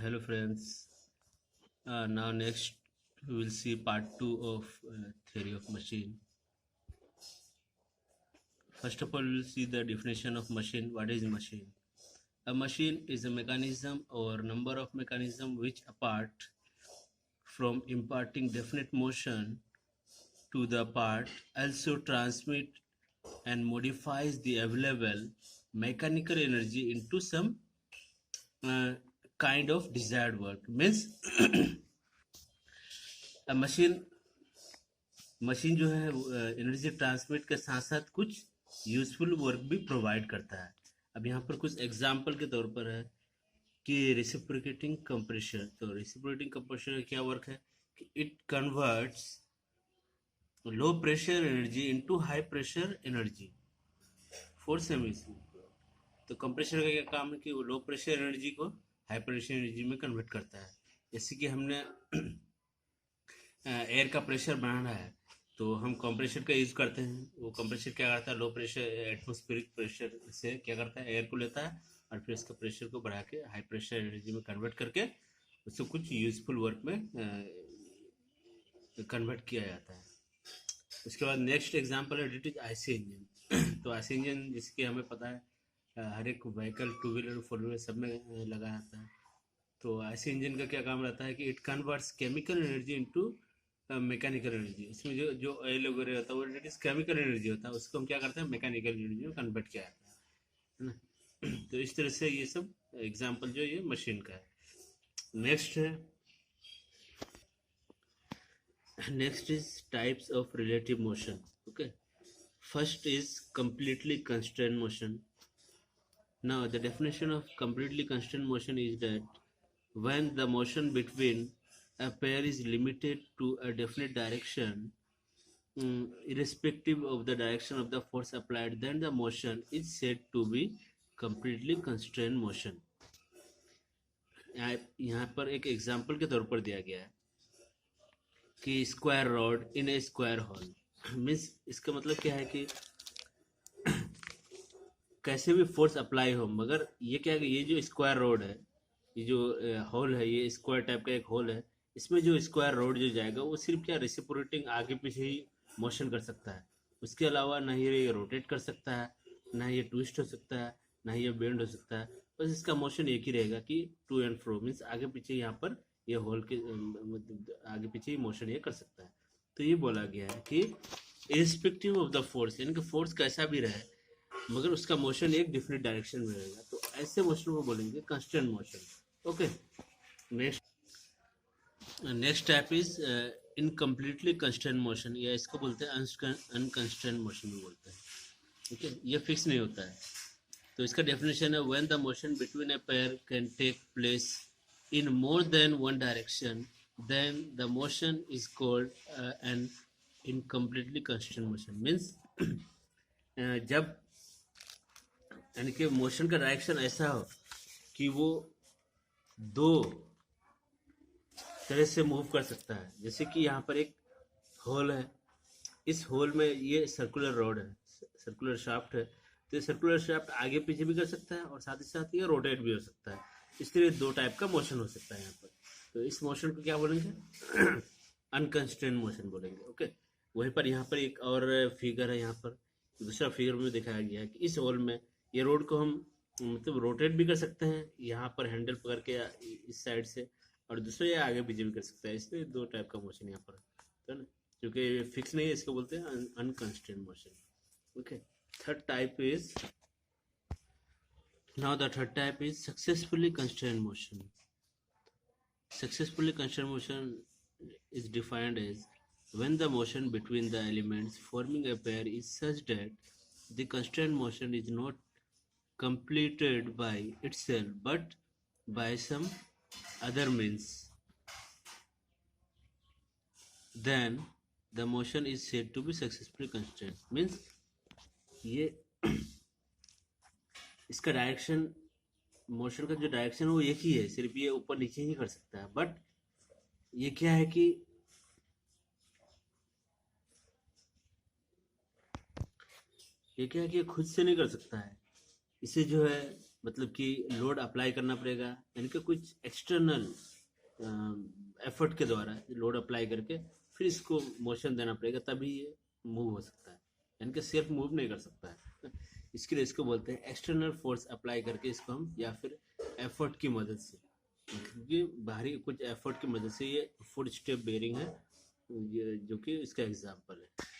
Hello friends. Now next we will see part 2 of theory of machine. First of all, we will see the definition of machine. What is machine? A machine is a mechanism or number of mechanism which apart from imparting definite motion to the part also transmit and modifies the available mechanical energy into some uh, kind of desired work. Means a machine जो है energy transmit के साथ साथ कुछ useful work भी provide करता है। अब यहाँ पर कुछ एग्जांपल के तौर पर है कि रेसिप्रोकेटिंग कंप्रेशर। तो रेसिप्रोकेटिंग कंप्रेशर का क्या वर्क है कि it converts low pressure energy into high pressure energy for semi. तो कंप्रेशर का क्या काम है कि वो लो प्रेशर एनर्जी को हाई प्रेशर एनर्जी में कन्वर्ट करता है। जैसे कि हमने एयर का प्रेशर बढ़ाना है तो हम कंप्रेशर का यूज़ करते हैं। वो कंप्रेशर क्या करता है, लो प्रेशर एटमॉस्फेरिक प्रेशर से क्या करता है, एयर को लेता है और फिर इसका प्रेशर को बढ़ा के हाई प्रेशर एनर्जी में कन्वर्ट करके उसको कुछ यूजफुल वर्क में कन्वर्ट किया जाता है। उसके बाद नेक्स्ट एग्जांपल है इट इज आईसी इंजन। तो आईसी इंजन जिसके हमें पता है हर एक vehicle, two wheeler, four wheeler सब में लगा जाता है। तो आईसी इंजन का क्या काम रहता है कि it converts chemical energy into mechanical energy. इसमें जो जो ऑयल वगैरह होता है वो इट इज केमिकल एनर्जी होता है, उसको हम क्या करते हैं मैकेनिकल एनर्जी में कन्वर्ट किया जाता है ना। तो इस तरह से ये सब एग्जांपल जो ये मशीन का है। Next is types of relative motion. Okay, first is completely constrained motion. Now the definition of completely constrained motion is that when the motion between a pair is limited to a definite direction, irrespective of the direction of the force applied, then the motion is said to be completely constrained motion. यहाँ पर एक example के तौर पर दिया गया है कि स्क्वायर रॉड इन ए स्क्वायर होल। मीन्स इसका मतलब क्या है कि कैसे भी फोर्स अप्लाई हो, मगर ये क्या है, ये जो स्क्वायर रोड है, ये जो होल है, ये स्क्वायर टाइप का एक होल है, इसमें जो स्क्वायर रोड जो जाएगा वो सिर्फ क्या रेसिप्रोकेटिंग आगे पीछे ही मोशन कर सकता है। उसके अलावा ना ही ये रोटेट कर सकता है, ना ये ट्विस्ट हो सकता है, ना ही ये बेंड हो सकता है। बस इसका मोशन एक ही रहेगा कि टू एंड फ्रो, मीन्स आगे पीछे यहाँ पर ये होल के आगे पीछे ही मोशन ये कर सकता है। तो ये बोला गया है कि इरिस्पेक्टिव ऑफ द फोर्स, यानी कि फोर्स कैसा भी रहे मगर उसका मोशन एक डिफरेंट डायरेक्शन में रहेगा, तो ऐसे मोशन को बोलेंगे constant motion. Okay, next type is incompletely constant motion, या इसको बोलते हैं अनकंस्टेंट मोशन भी बोलते हैं। ओके, ये फिक्स नहीं होता है। तो इसका डेफिनेशन है when the motion between a pair can take place in more than one direction then the motion is called an incompletely constant motion. Means जब यानी कि मोशन का डायरेक्शन ऐसा हो कि वो दो तरह से मूव कर सकता है। जैसे कि यहाँ पर एक होल है, इस होल में ये सर्कुलर रॉड है, सर्कुलर शाफ्ट है, तो ये सर्कुलर शाफ्ट आगे पीछे भी कर सकता है और साथ ही साथ ये रोटेट भी हो सकता है। इसलिए दो टाइप का मोशन हो सकता है यहाँ पर। तो इस मोशन को क्या बोलेंगे अनकंस्ट्रेंट मोशन बोलेंगे। ओके, वहीं पर यहाँ पर एक और फिगर है, यहाँ पर दूसरा फिगर में दिखाया गया है कि इस होल में ये रोड को हम मतलब रोटेट भी कर सकते हैं यहाँ पर हैंडल पकड़ के इस साइड से, और दूसरे ये आगे पीछे भी कर सकता है। इसलिए दो टाइप का मोशन यहाँ पर है ना, क्योंकि फिक्स नहीं है, इसको बोलते हैं unconstrained motion. Okay, third type is now the third type is successfully constrained motion. Successfully constrained motion is defined as when the motion between the elements forming a pair is such that the constrained motion is not completed by itself but by some other means, then the motion is said to be successfully constrained. Means ये इसका direction, motion का जो direction है वो एक ही है, सिर्फ ये ऊपर नीचे ही कर सकता है। बट ये क्या है कि ये क्या है कि खुद से नहीं कर सकता है, इसे जो है मतलब कि लोड अप्लाई करना पड़ेगा, यानी कि कुछ एक्सटर्नल एफर्ट के द्वारा लोड अप्लाई करके फिर इसको मोशन देना पड़ेगा, तभी ये मूव हो सकता है, यानी कि सेल्फ मूव नहीं कर सकता है। इसके लिए इसको बोलते हैं एक्सटर्नल फोर्स अप्लाई करके इसको हम, या फिर एफर्ट की मदद से, क्योंकि बाहरी कुछ एफर्ट की मदद से ये फुट स्टेप बेयरिंग है, ये जो कि इसका एग्जाम्पल है।